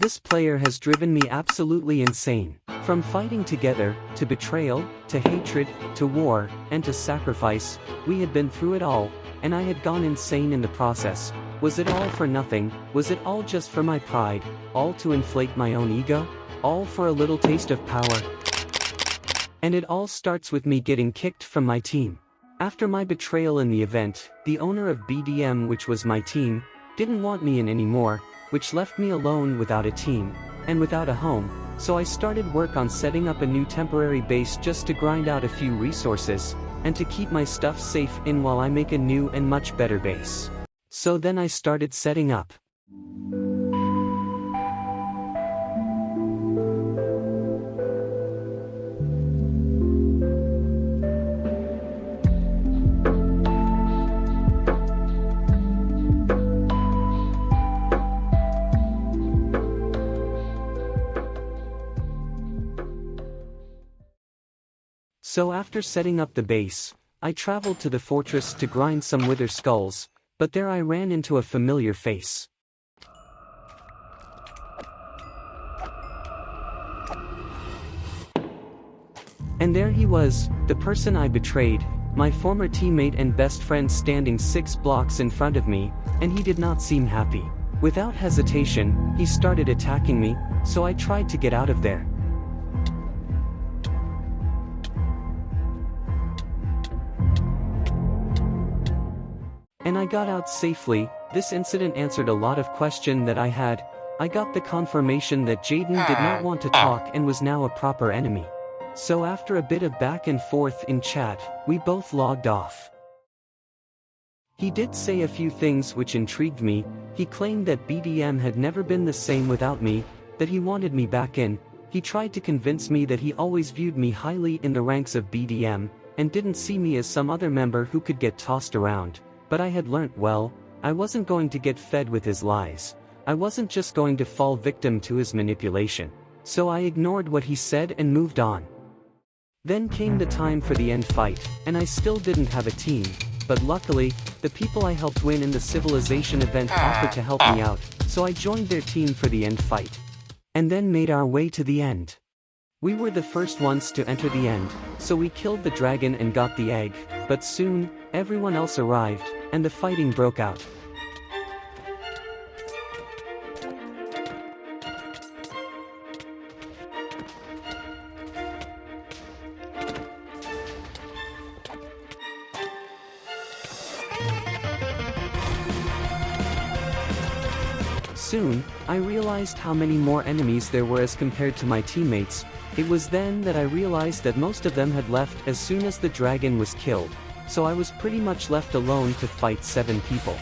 This player has driven me absolutely insane. From fighting together, to betrayal, to hatred, to war, and to sacrifice, we had been through it all, and I had gone insane in the process. Was it all for nothing? Was it all just for my pride? All to inflate my own ego? All for a little taste of power? And it all starts with me getting kicked from my team. After my betrayal in the event, the owner of BDM, which was my team, didn't want me in anymore, which left me alone without a team, and without a home, so I started work on setting up a new temporary base just to grind out a few resources, and to keep my stuff safe in while I make a new and much better base. So then I started setting up. So after setting up the base, I traveled to the fortress to grind some wither skulls, but there I ran into a familiar face. And there he was, the person I betrayed, my former teammate and best friend, standing 6 blocks in front of me, and he did not seem happy. Without hesitation, he started attacking me, so I tried to get out of there. And I got out safely. This incident answered a lot of questions that I had. I got the confirmation that Jaden did not want to talk and was now a proper enemy. So after a bit of back and forth in chat, we both logged off. He did say a few things which intrigued me. He claimed that BDM had never been the same without me, that he wanted me back in. He tried to convince me that he always viewed me highly in the ranks of BDM, and didn't see me as some other member who could get tossed around. But I had learnt well, I wasn't going to get fed with his lies. I wasn't just going to fall victim to his manipulation. So I ignored what he said and moved on. Then came the time for the end fight, and I still didn't have a team, but luckily, the people I helped win in the civilization event offered to help me out, so I joined their team for the end fight. And then made our way to the end. We were the first ones to enter the end, so we killed the dragon and got the egg, but soon, everyone else arrived, and the fighting broke out. Soon, I realized how many more enemies there were as compared to my teammates. It was then that I realized that most of them had left as soon as the dragon was killed, so I was pretty much left alone to fight 7 people.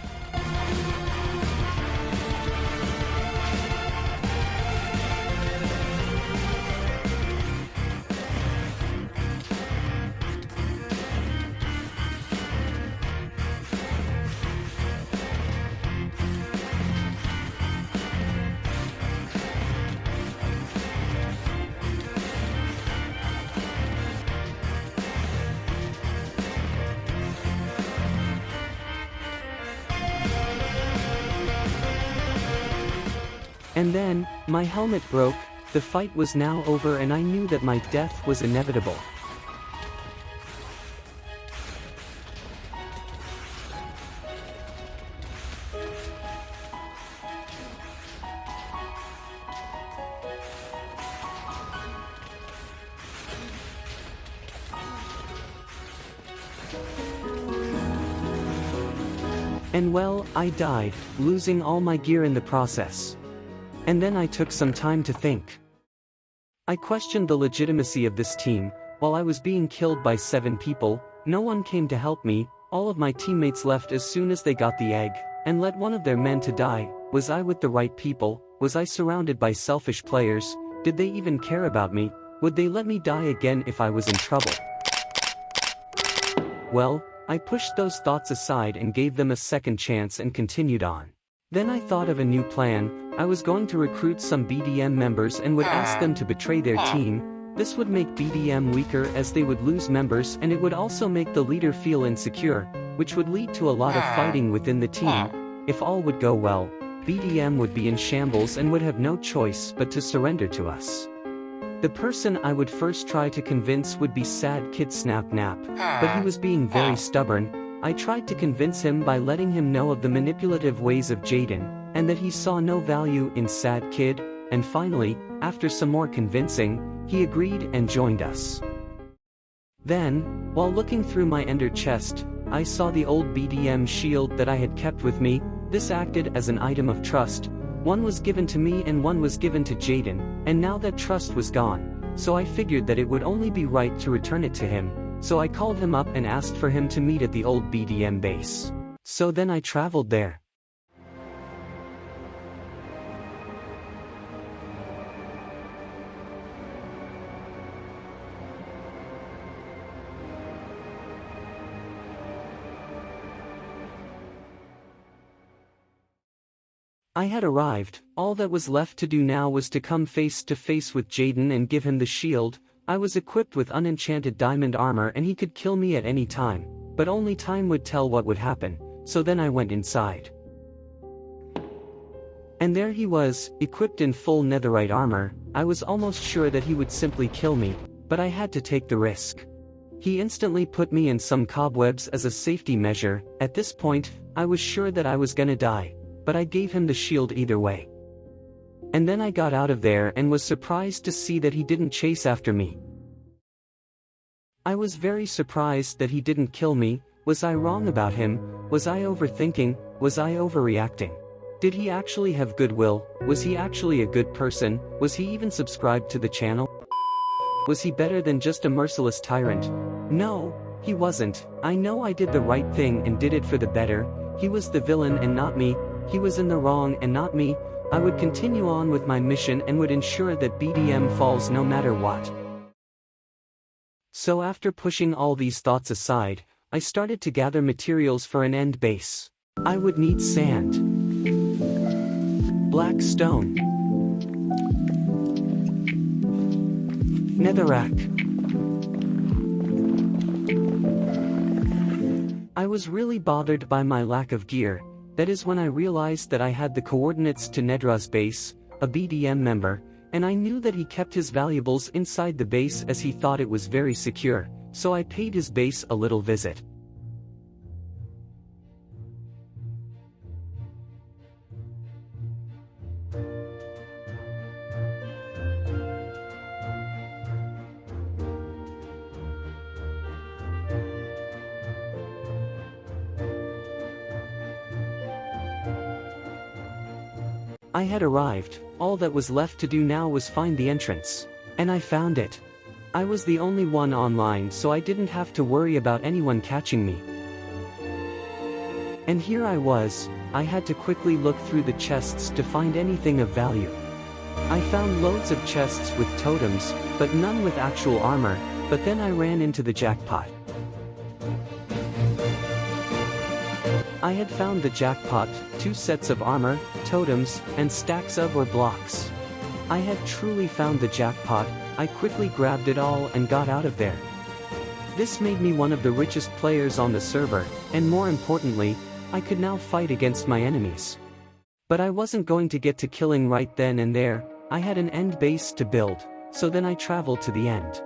And then, my helmet broke, the fight was now over, and I knew that my death was inevitable. And well, I died, losing all my gear in the process. And then I took some time to think. I questioned the legitimacy of this team. While I was being killed by 7 people, no one came to help me. All of my teammates left as soon as they got the egg, and let one of their men to die. Was I with the right people? Was I surrounded by selfish players? Did they even care about me? Would they let me die again if I was in trouble? Well, I pushed those thoughts aside and gave them a second chance and continued on. Then I thought of a new plan. I was going to recruit some BDM members and would ask them to betray their team. This would make BDM weaker as they would lose members, and it would also make the leader feel insecure, which would lead to a lot of fighting within the team. If all would go well, BDM would be in shambles and would have no choice but to surrender to us. The person I would first try to convince would be Sad Kid Snap Nap, but he was being very stubborn. I tried to convince him by letting him know of the manipulative ways of Jaden, and that he saw no value in Sad Kid, and finally, after some more convincing, he agreed and joined us. Then, while looking through my ender chest, I saw the old BDM shield that I had kept with me. This acted as an item of trust. One was given to me and one was given to Jaden, and now that trust was gone, so I figured that it would only be right to return it to him, so I called him up and asked for him to meet at the old BDM base. So then I traveled there. I had arrived. All that was left to do now was to come face to face with Jaden and give him the shield. I was equipped with unenchanted diamond armor and he could kill me at any time, but only time would tell what would happen, so then I went inside. And there he was, equipped in full netherite armor. I was almost sure that he would simply kill me, but I had to take the risk. He instantly put me in some cobwebs as a safety measure. At this point, I was sure that I was gonna die, but I gave him the shield either way. And then I got out of there and was surprised to see that he didn't chase after me. I was very surprised that he didn't kill me. Was I wrong about him? Was I overthinking? Was I overreacting? Did he actually have goodwill? Was he actually a good person? Was he even subscribed to the channel? Was he better than just a merciless tyrant? No, he wasn't. I know I did the right thing and did it for the better. He was the villain and not me. He was in the wrong and not me. I would continue on with my mission and would ensure that BDM falls no matter what. So after pushing all these thoughts aside, I started to gather materials for an end base. I would need sand, black stone, netherrack. I was really bothered by my lack of gear. That is when I realized that I had the coordinates to Nedra's base, a BDM member, and I knew that he kept his valuables inside the base as he thought it was very secure, so I paid his base a little visit. I had arrived. All that was left to do now was find the entrance. And I found it. I was the only one online, so I didn't have to worry about anyone catching me. And here I was. I had to quickly look through the chests to find anything of value. I found loads of chests with totems, but none with actual armor, but then I ran into the jackpot. I had found the jackpot, 2 sets of armor, totems, and stacks of or blocks. I had truly found the jackpot. I quickly grabbed it all and got out of there. This made me one of the richest players on the server, and more importantly, I could now fight against my enemies. But I wasn't going to get to killing right then and there. I had an end base to build, so then I traveled to the end.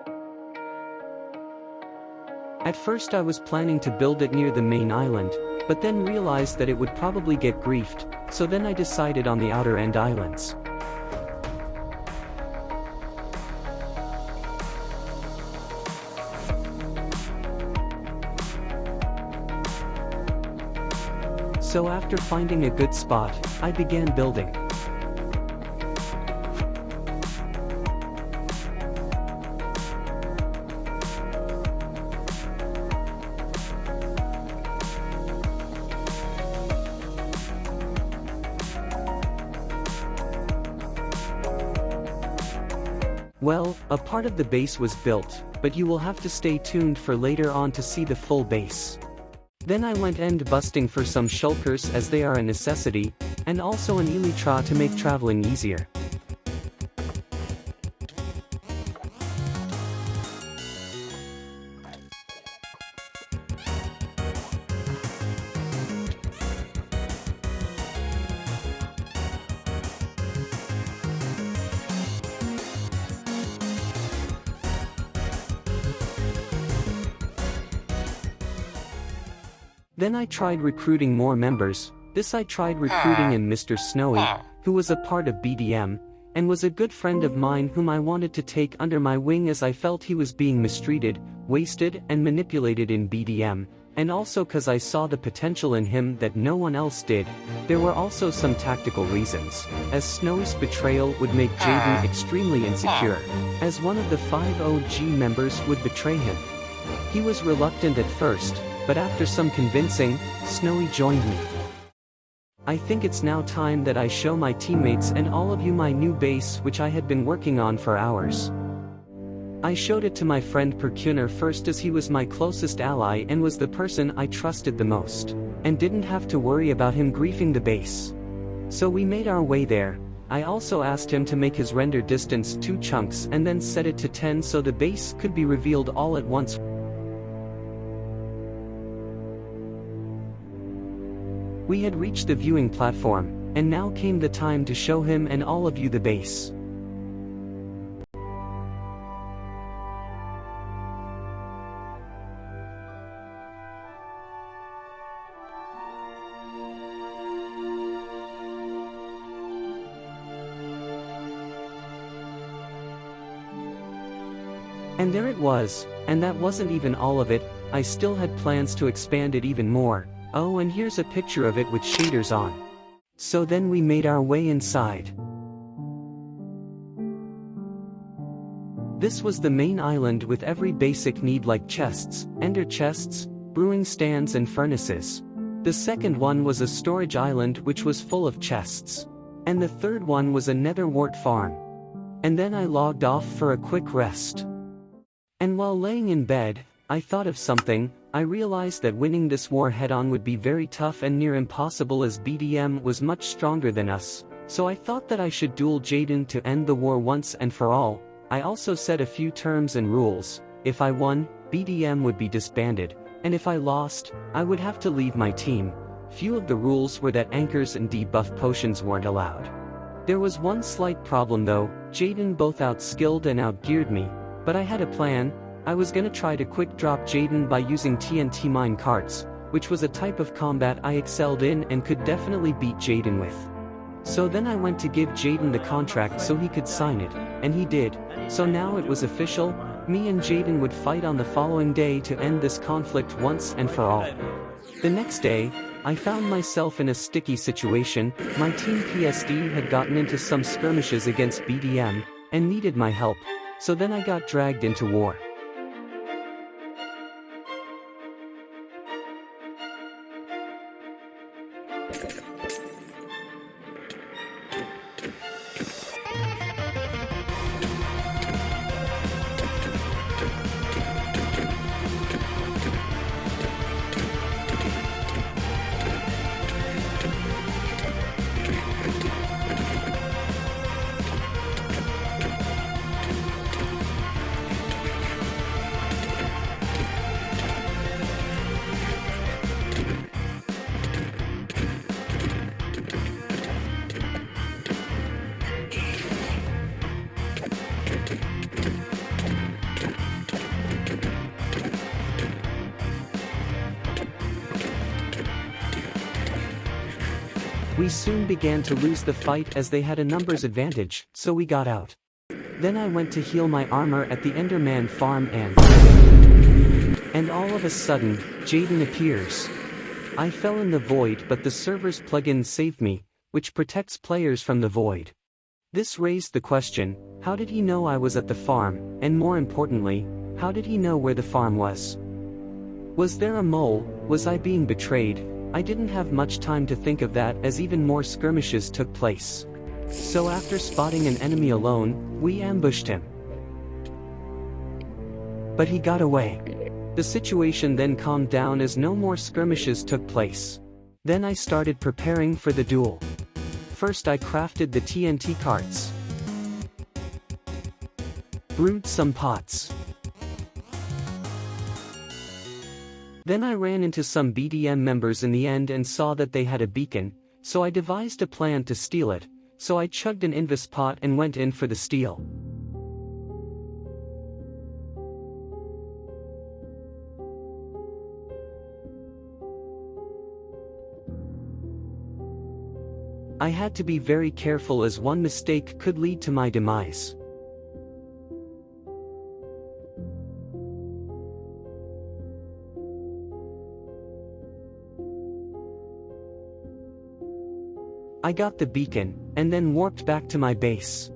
At first I was planning to build it near the main island, but then realized that it would probably get griefed, so then I decided on the outer end islands. So after finding a good spot, I began building. Well, a part of the base was built, but you will have to stay tuned for later on to see the full base. Then I went end busting for some shulkers as they are a necessity, and also an elytra to make traveling easier. Then I tried recruiting more members. I tried recruiting in Mr. Snowy, who was a part of BDM, and was a good friend of mine whom I wanted to take under my wing as I felt he was being mistreated, wasted and manipulated in BDM, and also cause I saw the potential in him that no one else did. There were also some tactical reasons, as Snowy's betrayal would make Jaden extremely insecure, as one of the 5 OG members would betray him. He was reluctant at first, but after some convincing, Snowy joined me. I think it's now time that I show my teammates and all of you my new base which I had been working on for hours. I showed it to my friend Percuner first as he was my closest ally and was the person I trusted the most, and didn't have to worry about him griefing the base. So we made our way there. I also asked him to make his render distance 2 chunks and then set it to 10 so the base could be revealed all at once. We had reached the viewing platform, and now came the time to show him and all of you the base. And there it was, and that wasn't even all of it. I still had plans to expand it even more. Oh, and here's a picture of it with shaders on. So then we made our way inside. This was the main island with every basic need like chests, ender chests, brewing stands and furnaces. The second one was a storage island which was full of chests. And the third one was a nether wart farm. And then I logged off for a quick rest. And while laying in bed, I thought of something. I realized that winning this war head-on would be very tough and near impossible as BDM was much stronger than us, so I thought that I should duel Jaden to end the war once and for all. I also set a few terms and rules. If I won, BDM would be disbanded, and if I lost, I would have to leave my team. Few of the rules were that anchors and debuff potions weren't allowed. There was one slight problem though. Jaden both outskilled and outgeared me, but I had a plan. I was gonna try to quick drop Jaden by using TNT mine carts, which was a type of combat I excelled in and could definitely beat Jaden with. So then I went to give Jaden the contract so he could sign it, and he did. So now it was official. Me and Jaden would fight on the following day to end this conflict once and for all. The next day, I found myself in a sticky situation. My team PSD had gotten into some skirmishes against BDM, and needed my help. So then I got dragged into war. We soon began to lose the fight as they had a numbers advantage, so we got out. Then I went to heal my armor at the Enderman farm and all of a sudden, Jaden appears. I fell in the void but the server's plugin saved me, which protects players from the void. This raised the question, how did he know I was at the farm, and more importantly, how did he know where the farm was? Was there a mole? Was I being betrayed? I didn't have much time to think of that as even more skirmishes took place. So after spotting an enemy alone, we ambushed him. But he got away. The situation then calmed down as no more skirmishes took place. Then I started preparing for the duel. First I crafted the TNT carts. Brewed some pots. Then I ran into some BDM members in the end and saw that they had a beacon, so I devised a plan to steal it, so I chugged an invis pot and went in for the steal. I had to be very careful as one mistake could lead to my demise. I got the beacon, and then warped back to my base.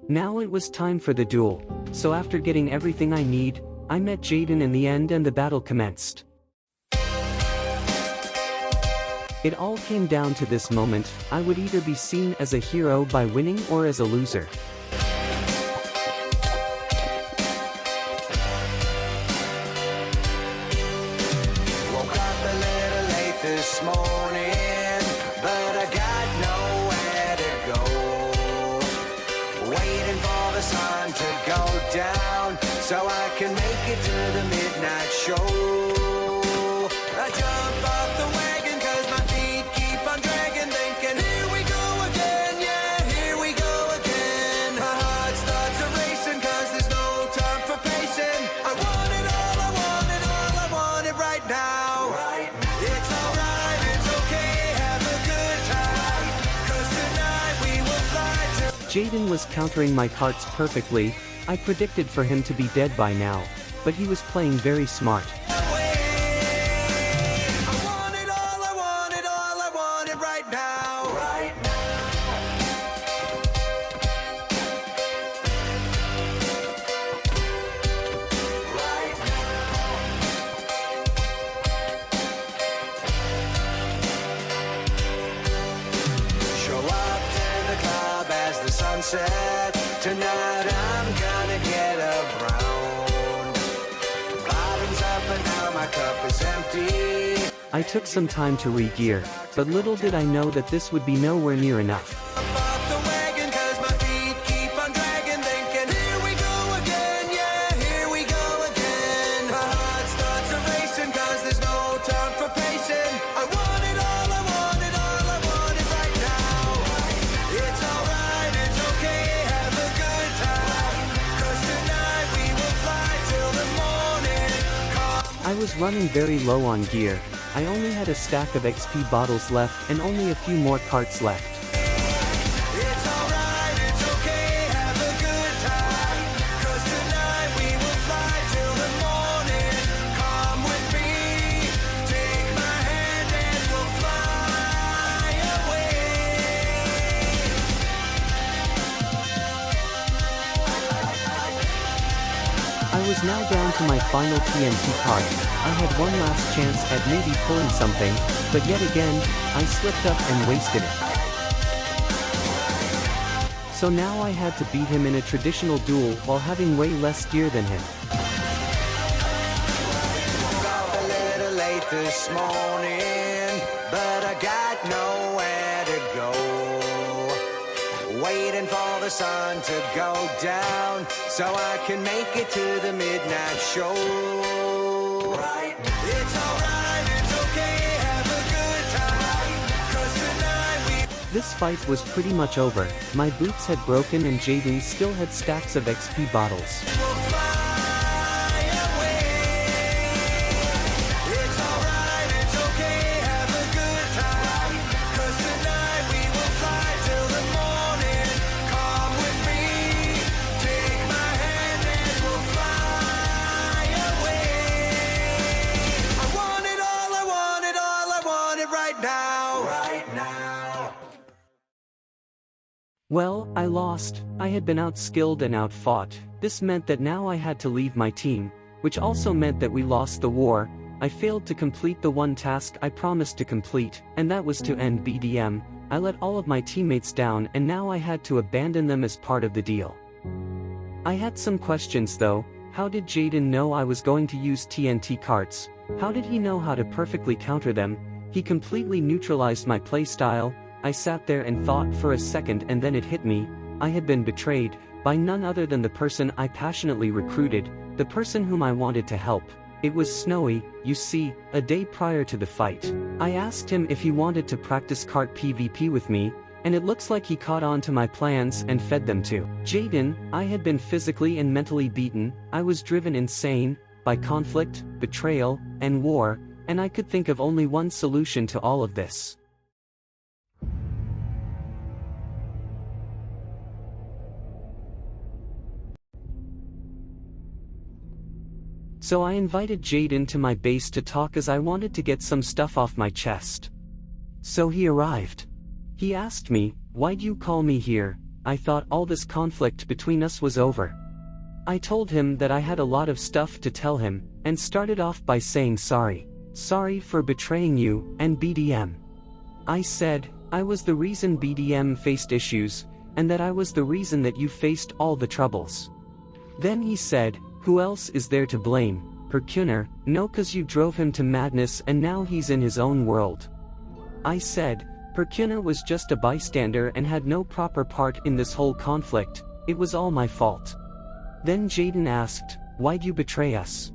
Now it was time for the duel, so after getting everything I need, I met Jaden in the end and the battle commenced. It all came down to this moment: I would either be seen as a hero by winning or as a loser. Woke up a little late this morning, but I got nowhere to go. Waiting for the sun to go down, so I can make it to the midnight show. I jump off the wagon cause my feet keep on dragging, thinking here we go again, yeah, here we go again. My heart starts a-racing cause there's no time for pacing. I want it all, I want it all, I want it right now. It's alright, it's okay, have a good time, cause tonight we will fly to... Jaden was countering my carts perfectly. I predicted for him to be dead by now, but he was playing very smart. Sunset. Tonight I'm gonna get around. Bottoms up and now my cup is empty. I took some time to re-gear, but little did I know that this would be nowhere near enough. Off the wagon cause my feet keep on dragging, thinking here we go again, yeah, here we go again. My heart starts a-racing cause there's no time for pacing. I want it all, I want it all, I want it right now. It's alright, it's okay, have a good time, cause tonight we will fly till the morning comes. I was running very low on gear. I only had a stack of XP bottles left and only a few more carts left. It's alright, it's okay, have a good time, cause tonight we will fly till the morning. Come with me, take my hand and we'll fly away. I was now down to my final TNT cart. I had one last chance at maybe pulling something, but yet again, I slipped up and wasted it. So now I had to beat him in a traditional duel while having way less gear than him. Woke up a little late this morning, but I got nowhere to go. Waiting for the sun to go down, so I can make it to the midnight show. It's alright, it's okay, have a good time, cause tonight we... This fight was pretty much over. My boots had broken and Jaden still had stacks of XP bottles. will fly away. It's alright, it's okay, have a good time, cause tonight we will fly till the morning. Come with me, take my hand and we'll fly away. I want it all, I want it all, I want it right now. Right now. Well, I lost. I had been outskilled and outfought. This meant that now I had to leave my team, which also meant that we lost the war. I failed to complete the one task I promised to complete, and that was to end BDM. I let all of my teammates down and now I had to abandon them as part of the deal. I had some questions though. How did Jaden know I was going to use TNT carts? How did he know how to perfectly counter them? He completely neutralized my playstyle. I sat there and thought for a second and then it hit me. I had been betrayed by none other than the person I passionately recruited, the person whom I wanted to help. It was Snowy, you see, a day prior to the fight. I asked him if he wanted to practice cart PvP with me, and it looks like he caught on to my plans and fed them to Jaden. I had been physically and mentally beaten. I was driven insane by conflict, betrayal, and war. and I could think of only one solution to all of this. So I invited Jaden to my base to talk as I wanted to get some stuff off my chest. So he arrived. He asked me, "Why'd you call me here?" I thought all this conflict between us was over. I told him that I had a lot of stuff to tell him, and started off by saying sorry. Sorry for betraying you, and BDM. I said, I was the reason BDM faced issues, and that I was the reason that you faced all the troubles. Then he said, who else is there to blame? Perkuner? No, 'cause you drove him to madness and now he's in his own world. I said, Perkuner was just a bystander and had no proper part in this whole conflict, it was all my fault. Then Jaden asked, why'd you betray us?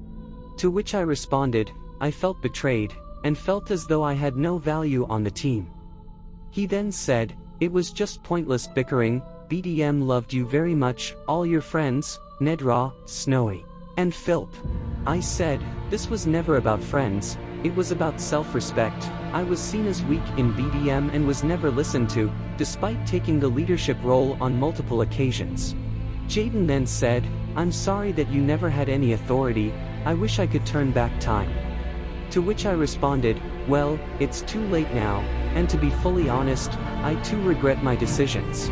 To which I responded, I felt betrayed, and felt as though I had no value on the team. He then said, it was just pointless bickering, BDM loved you very much, all your friends, Nedraw, Snowy, and Philp. I said, this was never about friends, it was about self-respect. I was seen as weak in BDM and was never listened to, despite taking the leadership role on multiple occasions. Jaden then said, I'm sorry that you never had any authority, I wish I could turn back time. To which I responded, well, it's too late now, and to be fully honest, I too regret my decisions.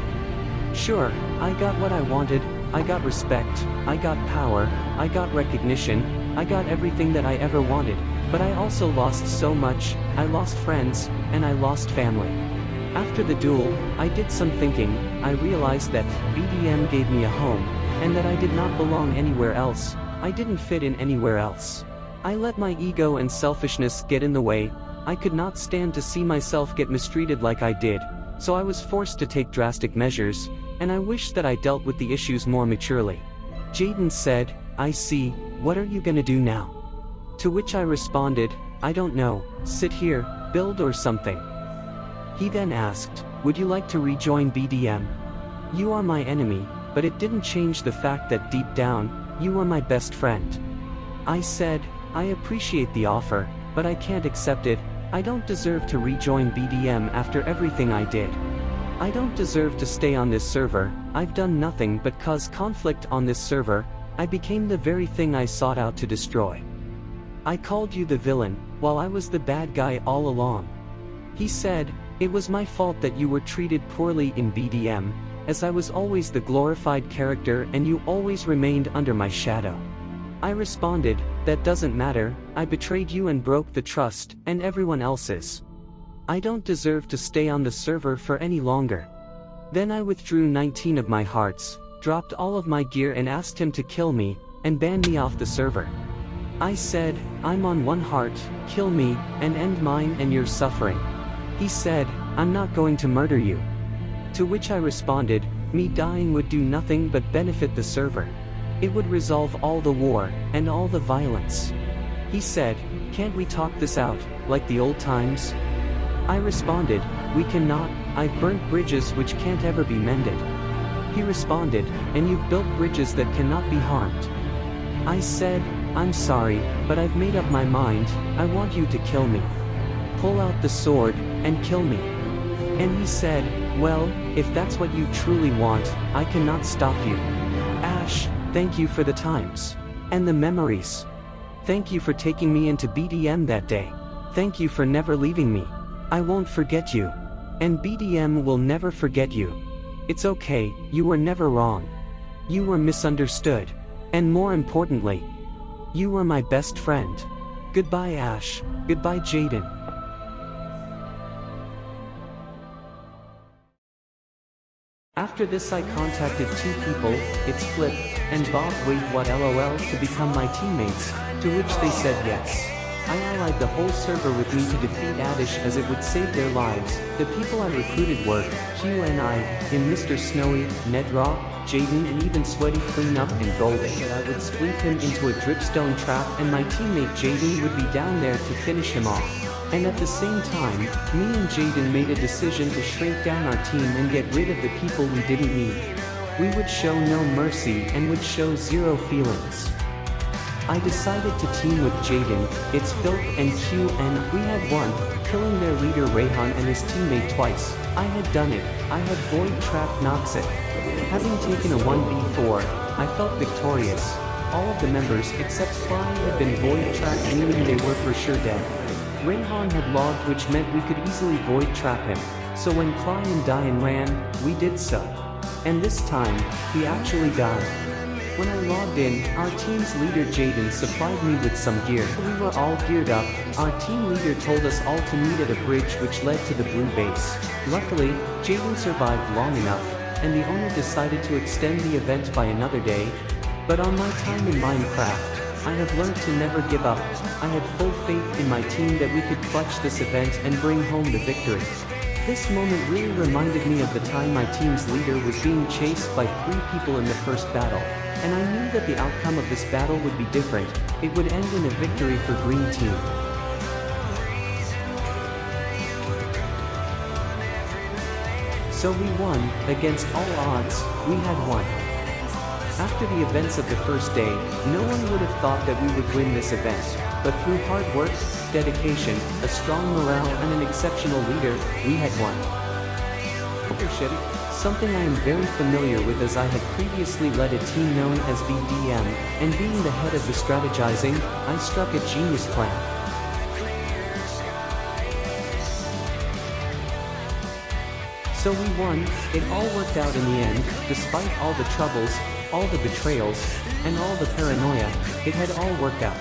Sure, I got what I wanted, I got respect, I got power, I got recognition, I got everything that I ever wanted, but I also lost so much, I lost friends, and I lost family. After the duel, I did some thinking, I realized that BDM gave me a home, and that I did not belong anywhere else, I didn't fit in anywhere else. I let my ego and selfishness get in the way, I could not stand to see myself get mistreated like I did, so I was forced to take drastic measures, and I wish that I dealt with the issues more maturely. Jaden said, I see, what are you gonna do now? To which I responded, I don't know, sit here, build or something. He then asked, would you like to rejoin BDM? You are my enemy, but it didn't change the fact that deep down, you are my best friend. I said, I appreciate the offer, but I can't accept it, I don't deserve to rejoin BDM after everything I did. I don't deserve to stay on this server, I've done nothing but cause conflict on this server, I became the very thing I sought out to destroy. I called you the villain, while I was the bad guy all along. He said, it was my fault that you were treated poorly in BDM, as I was always the glorified character and you always remained under my shadow. I responded, that doesn't matter, I betrayed you and broke the trust, and everyone else's. I don't deserve to stay on the server for any longer. Then I withdrew 19 of my hearts, dropped all of my gear and asked him to kill me, and ban me off the server. I said, I'm on one heart, kill me, and end mine and your suffering. He said, I'm not going to murder you. To which I responded, me dying would do nothing but benefit the server. It would resolve all the war, and all the violence. He said, can't we talk this out, like the old times? I responded, we cannot, I've burnt bridges which can't ever be mended. He responded, and you've built bridges that cannot be harmed. I said, I'm sorry, but I've made up my mind, I want you to kill me. Pull out the sword, and kill me. And he said, well, if that's what you truly want, I cannot stop you. Ash, thank you for the times. And the memories. Thank you for taking me into BDM that day. Thank you for never leaving me. I won't forget you. And BDM will never forget you. It's okay, you were never wrong. You were misunderstood. And more importantly, you were my best friend. Goodbye Ash, goodbye Jaden. After this I contacted two people, it's Flip, and Bob Wait What LOL to become my teammates, to which they said yes. I allied the whole server with me to defeat Adish as it would save their lives. The people I recruited were QNI, in Mr. Snowy, Nedraw, Jaden and even Sweaty Cleanup and Golden. I would split him into a dripstone trap and my teammate Jaden would be down there to finish him off. And at the same time, me and Jaden made a decision to shrink down our team and get rid of the people we didn't need. We would show no mercy and would show zero feelings. I decided to team with Jaden, it's Filth and Q, and we had won, killing their leader Rayhan and his teammate twice. I had done it. I had Void Trap knocks it. Having taken a 1v4, I felt victorious. All of the members except Fly had been Void Trapped, meaning they were for sure dead. Rayhan had logged, which meant we could easily Void Trap him. So when Fly and Diane ran, we did so. And this time, he actually died. When I logged in, our team's leader Jaden supplied me with some gear. We were all geared up. Our team leader told us all to meet at a bridge which led to the blue base. Luckily, Jaden survived long enough, and the owner decided to extend the event by another day. But on my time in Minecraft, I have learned to never give up. I had full faith in my team that we could clutch this event and bring home the victory. This moment really reminded me of the time my team's leader was being chased by 3 people in the first battle. And I knew that the outcome of this battle would be different. It would end in a victory for Green Team. So we won, against all odds, we had won. After the events of the first day, no one would have thought that we would win this event, but through hard work, dedication, a strong morale and an exceptional leader, we had won. Something I am very familiar with, as I had previously led a team known as VDM, and being the head of the strategizing, I struck a genius plan. So we won. It all worked out in the end, despite all the troubles, all the betrayals, and all the paranoia. It had all worked out.